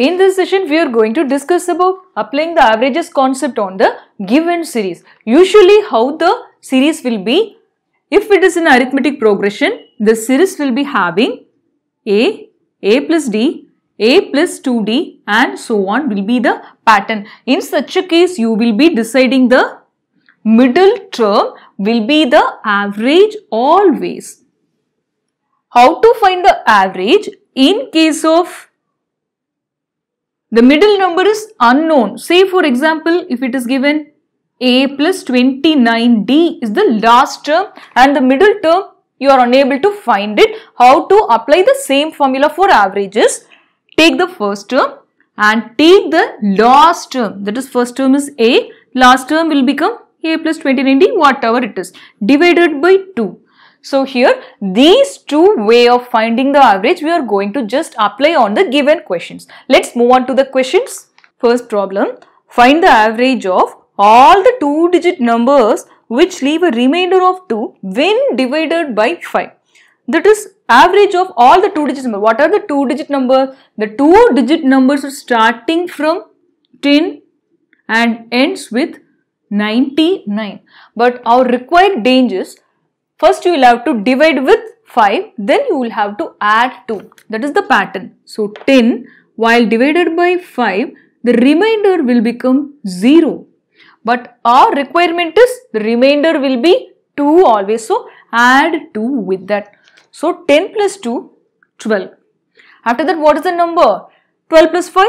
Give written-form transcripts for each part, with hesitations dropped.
In this session, we are going to discuss about applying the averages concept on the given series. Usually how the series will be, if it is in arithmetic progression, the series will be having A plus D, A plus 2D and so on will be the pattern. In such a case, you will be deciding the middle term will be the average always. How to find the average in case of the middle number is unknown? Say for example, if it is given A plus 29D is the last term and the middle term you are unable to find it. How to apply the same formula for averages? Take the first term and take the last term. That is, first term is A, last term will become A plus 29D, whatever it is, divided by 2. So here these two way of finding the average we are going to just apply on the given questions. Let's move on to the questions. First problem, find the average of all the 2-digit numbers which leave a remainder of 2 when divided by 5. That is, average of all the 2-digit numbers. What are the 2-digit numbers? The 2-digit numbers are starting from 10 and ends with 99. But our required range is, first you will have to divide with 5, then you will have to add 2. That is the pattern. So 10 while divided by 5, the remainder will become 0. But our requirement is the remainder will be 2 always. So add 2 with that. So 10 plus 2, 12. After that, what is the number? 12 plus 5,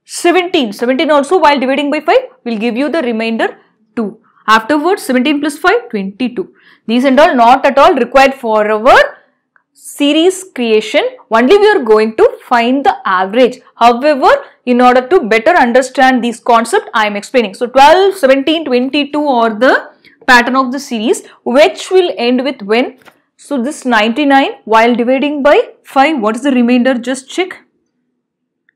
17. 17 also while dividing by 5 will give you the remainder 2. Afterwards, 17 plus 5, 22. These and all not at all required for our series creation. Only we are going to find the average. However, in order to better understand this concept, I am explaining. So, 12, 17, 22 are the pattern of the series which will end with when. So, this 99 while dividing by 5, what is the remainder? Just check.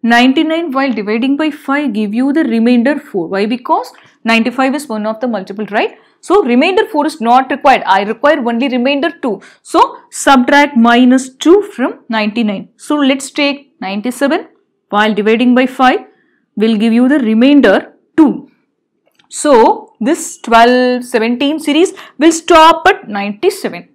99 while dividing by 5 give you the remainder 4. Why? Because 95 is one of the multiple, right? So, remainder 4 is not required. I require only remainder 2. So, subtract minus 2 from 99. So, let's take 97 while dividing by 5 will give you the remainder 2. So, this 12, 17 series will stop at 97.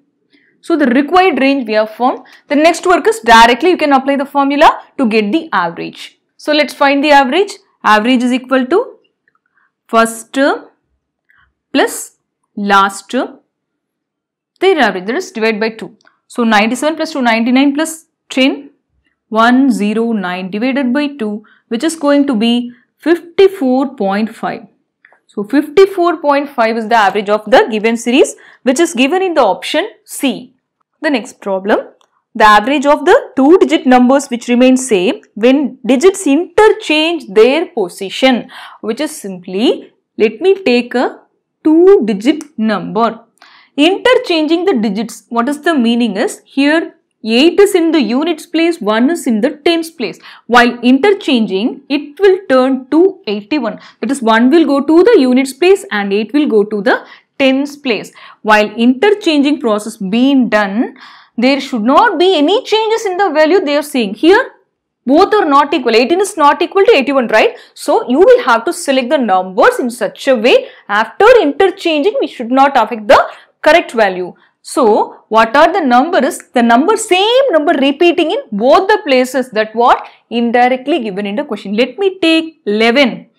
So, the required range we have found. The next work is directly you can apply the formula to get the average. So, let's find the average. Average is equal to first term plus last term, their average, that is divided by 2. So, 97 plus 2, 99 plus 10, 109 divided by 2, which is going to be 54.5. So, 54.5 is the average of the given series which is given in the option C. The next problem, the average of the 2-digit numbers which remain same when digits interchange their position, which is simply, let me take a 2-digit number. Interchanging the digits, what is the meaning is, here 8 is in the units place, 1 is in the tens place. While interchanging, it will turn to 81. That is, 1 will go to the units place and 8 will go to the tens place. While interchanging process being done, there should not be any changes in the value they are saying. Here, both are not equal. 18 is not equal to 81, right? So, you will have to select the numbers in such a way. After interchanging, we should not affect the correct value. So, what are the numbers? The number, same number repeating in both the places, that what indirectly given in the question. Let me take 11.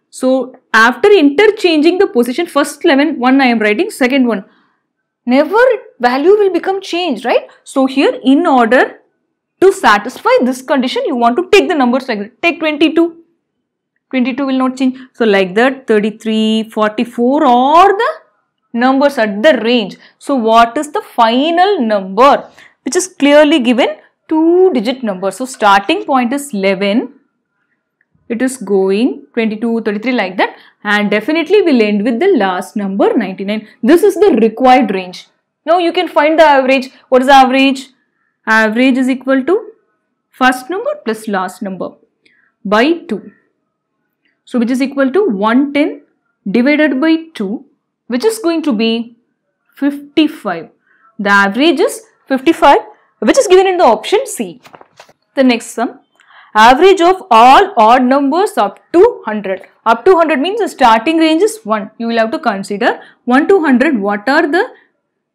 So, after interchanging the position, first 11, one I am writing, second one, never value will become changed, right? So, here in order to satisfy this condition, you want to take the numbers like that. Take 22. 22 will not change. So, like that, 33, 44 are the numbers at the range. So, what is the final number which is clearly given? 2-digit number. So, starting point is 11. It is going 22, 33 like that, and definitely will end with the last number 99. This is the required range. Now, you can find the average. What is the average? Average is equal to first number plus last number by 2. So, which is equal to 110 divided by 2, which is going to be 55. The average is 55, which is given in the option C. The next sum, average of all odd numbers up to 100. Up to 100 means the starting range is 1. You will have to consider 1 to 100. What are the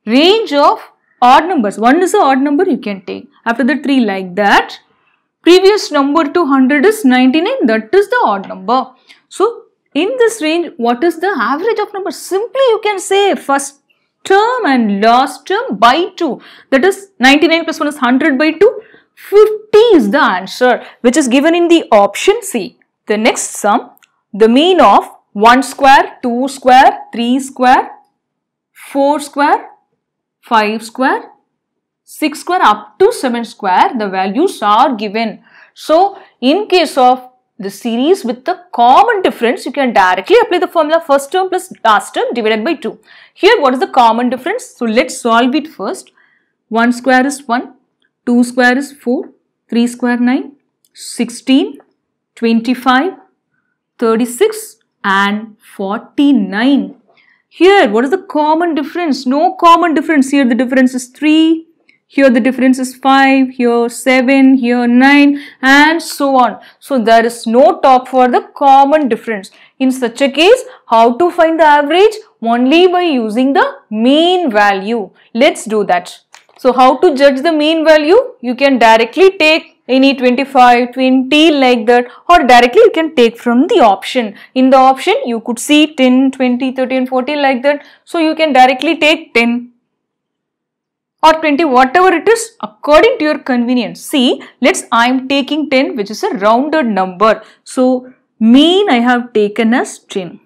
range of odd numbers? 1 is an odd number, you can take. After that 3 like that. Previous number to 100 is 99. That is the odd number. So in this range, what is the average of numbers? Simply you can say first term and last term by 2. That is 99 plus 1 is 100 by 2. 50 is the answer, which is given in the option C. The next sum, the mean of 1 square, 2 square, 3 square, 4 square, 5 square, 6 square up to 7 square, the values are given. So in case of the series with the common difference, you can directly apply the formula first term plus last term divided by 2. Here what is the common difference? So let's solve it first. 1 square is 1, 2 square is 4, 3 square 9, 16, 25, 36 and 49. Here what is the common difference? No common difference. Here the difference is 3. Here the difference is 5, here 7, here 9 and so on. So there is no talk for the common difference. In such a case, how to find the average? Only by using the mean value. Let's do that. So how to judge the mean value? You can directly take any 25, 20 like that, or directly you can take from the option. In the option, you could see 10, 20, 30 and 40 like that. So you can directly take 10. Or 20, whatever it is, according to your convenience. See, I am taking 10, which is a rounded number. So, mean I have taken as 10.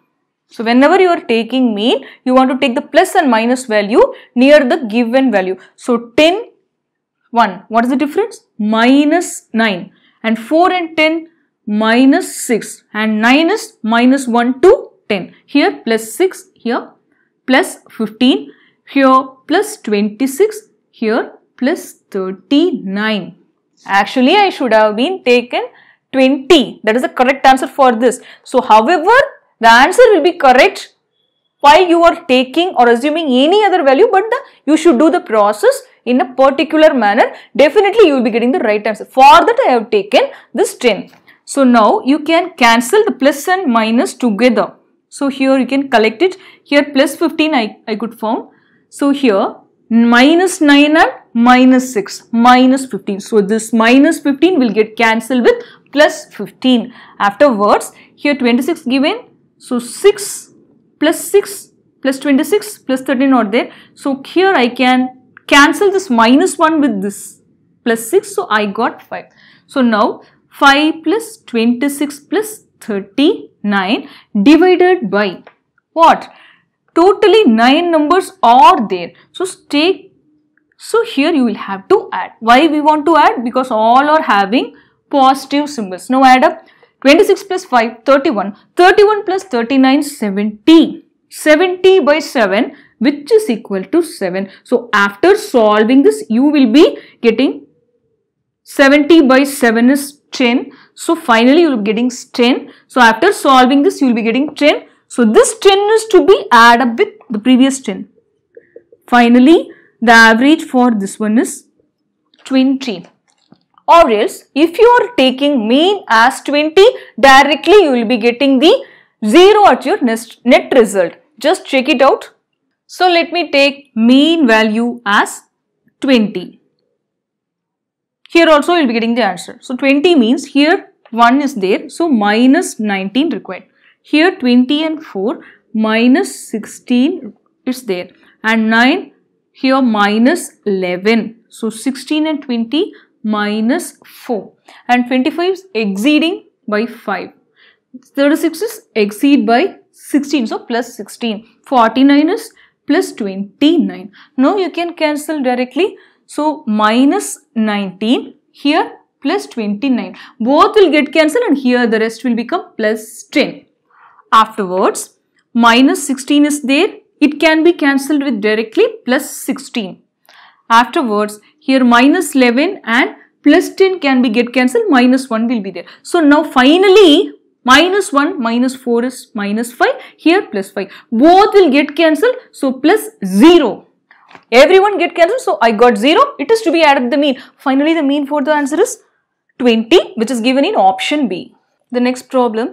So, whenever you are taking mean, you want to take the plus and minus value near the given value. So, 10, 1. What is the difference? Minus 9. And 4 and 10, minus 6. And 9 is minus 1 to 10. Here, plus 6. Here, plus 15. Here plus 26, here plus 39. Actually, I should have been taken 20. That is the correct answer for this. So, however, the answer will be correct while you are taking or assuming any other value, but you should do the process in a particular manner. Definitely, you will be getting the right answer. For that, I have taken this 10. So, now you can cancel the plus and minus together. So, here you can collect it. Here plus 15 I could found. So here minus 9 and minus 6, minus 15. So this minus 15 will get cancelled with plus 15. Afterwards, here 26 given. So 6 plus 26 plus 13 are there. So here I can cancel this minus 1 with this plus 6. So I got 5. So now 5 plus 26 plus 39 divided by what? Totally 9 numbers are there. So here you will have to add. Why we want to add? Because all are having positive symbols. Now add up 26 plus 5, 31. 31 plus 39, 70. 70 by 7, which is equal to 7. So after solving this, you will be getting 70 by 7 is 10. So finally you will be getting 10. So after solving this, you will be getting 10. So this 10 is to be added up with the previous 10. Finally, the average for this one is 20. Or else, if you are taking mean as 20, directly you will be getting the 0 at your net result. Just check it out. So let me take mean value as 20. Here also you will be getting the answer. So 20 means here 1 is there. So minus 19 required. Here 20 and 4 minus 16 is there. And 9 here minus 11. So 16 and 20 minus 4. And 25 is exceeding by 5. 36 is exceed by 16. So plus 16. 49 is plus 29. Now you can cancel directly. So minus 19 here plus 29. Both will get cancelled and here the rest will become plus 10. Afterwards, minus 16 is there. It can be cancelled with directly plus 16. Afterwards, here minus 11 and plus 10 can be get cancelled. Minus 1 will be there. So now finally, minus 1 minus 4 is minus 5. Here plus 5. Both will get cancelled. So plus 0. Everyone get cancelled. So I got 0. It is to be added the mean. Finally, the mean for the answer is 20, which is given in option B. The next problem,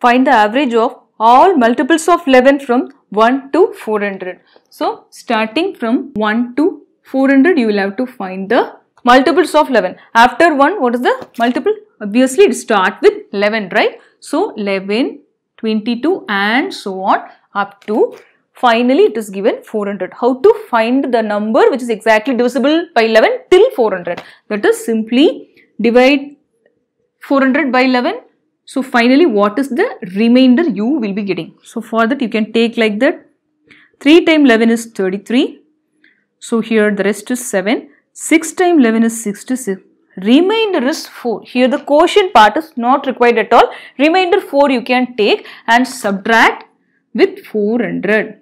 find the average of all multiples of 11 from 1 to 400. So, starting from 1 to 400, you will have to find the multiples of 11. After 1, what is the multiple? Obviously, it starts with 11, right? So, 11, 22 and so on up to finally it is given 400. How to find the number which is exactly divisible by 11 till 400? That is simply divide 400 by 11. So, finally what is the remainder you will be getting? So, for that you can take like that. 3 times 11 is 33. So, here the rest is 7. 6 times 11 is 66. Remainder is 4. Here the quotient part is not required at all. Remainder 4 you can take and subtract with 400.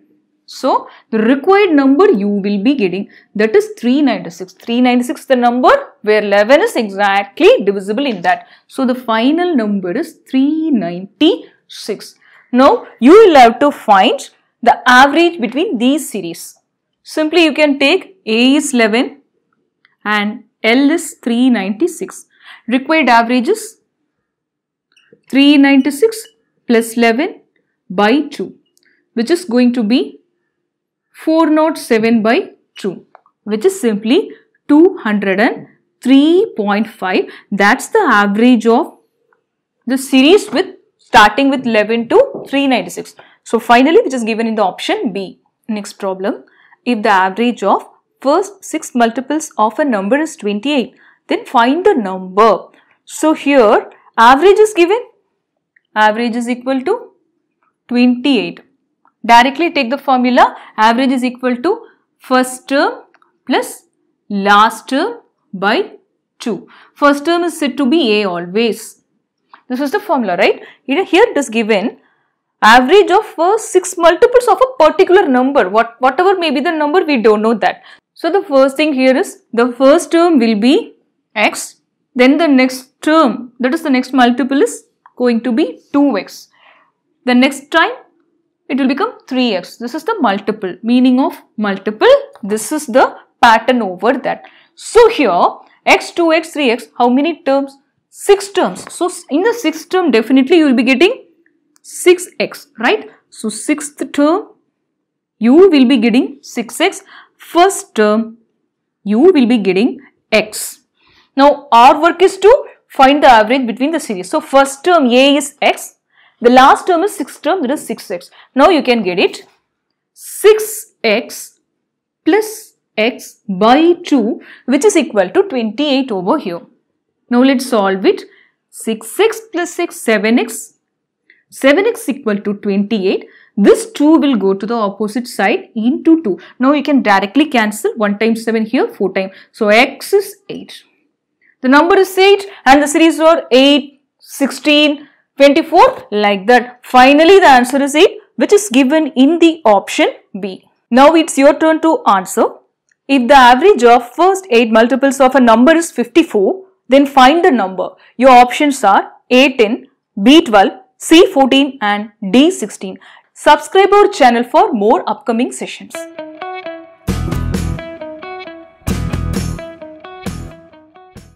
So, the required number you will be getting, that is 396. 396 the number where 11 is exactly divisible in that. So, the final number is 396. Now, you will have to find the average between these series. Simply you can take A is 11 and L is 396. Required average is 396 plus 11 by 2, which is going to be 407 by 2, which is simply 203.5. That's the average of the series with starting with 11 to 396. So, finally, which is given in the option B. Next problem, if the average of first 6 multiples of a number is 28, then find the number. So, here average is given. Average is equal to 28. Directly take the formula. Average is equal to first term plus last term by 2. First term is said to be A always. This is the formula, right? Here it is given average of first 6 multiples of a particular number. Whatever may be the number, we don't know that. So, the first thing here is the first term will be x. Then the next term, that is the next multiple, is going to be 2x. The next time it will become 3x. This is the multiple, meaning of multiple. This is the pattern over that. So, here x, 2x, 3x, how many terms? 6 terms. So, in the 6th term, definitely you will be getting 6x, right? So, 6th term, you will be getting 6x. First term, you will be getting x. Now, our work is to find the average between the series. So, first term A is x. The last term is 6th term, that is 6x. Now, you can get it 6x plus x by 2, which is equal to 28 over here. Now, let's solve it. 6x plus 6, 7x. 7x equal to 28. This 2 will go to the opposite side into 2. Now, you can directly cancel 1 times 7 here, 4 times. So, x is 8. The number is 8 and the series are 8, 16, 24 like that. Finally, the answer is 8, which is given in the option B. Now, it's your turn to answer. If the average of first 8 multiples of a number is 54, then find the number. Your options are A10, B12, C14 and D16. Subscribe our channel for more upcoming sessions.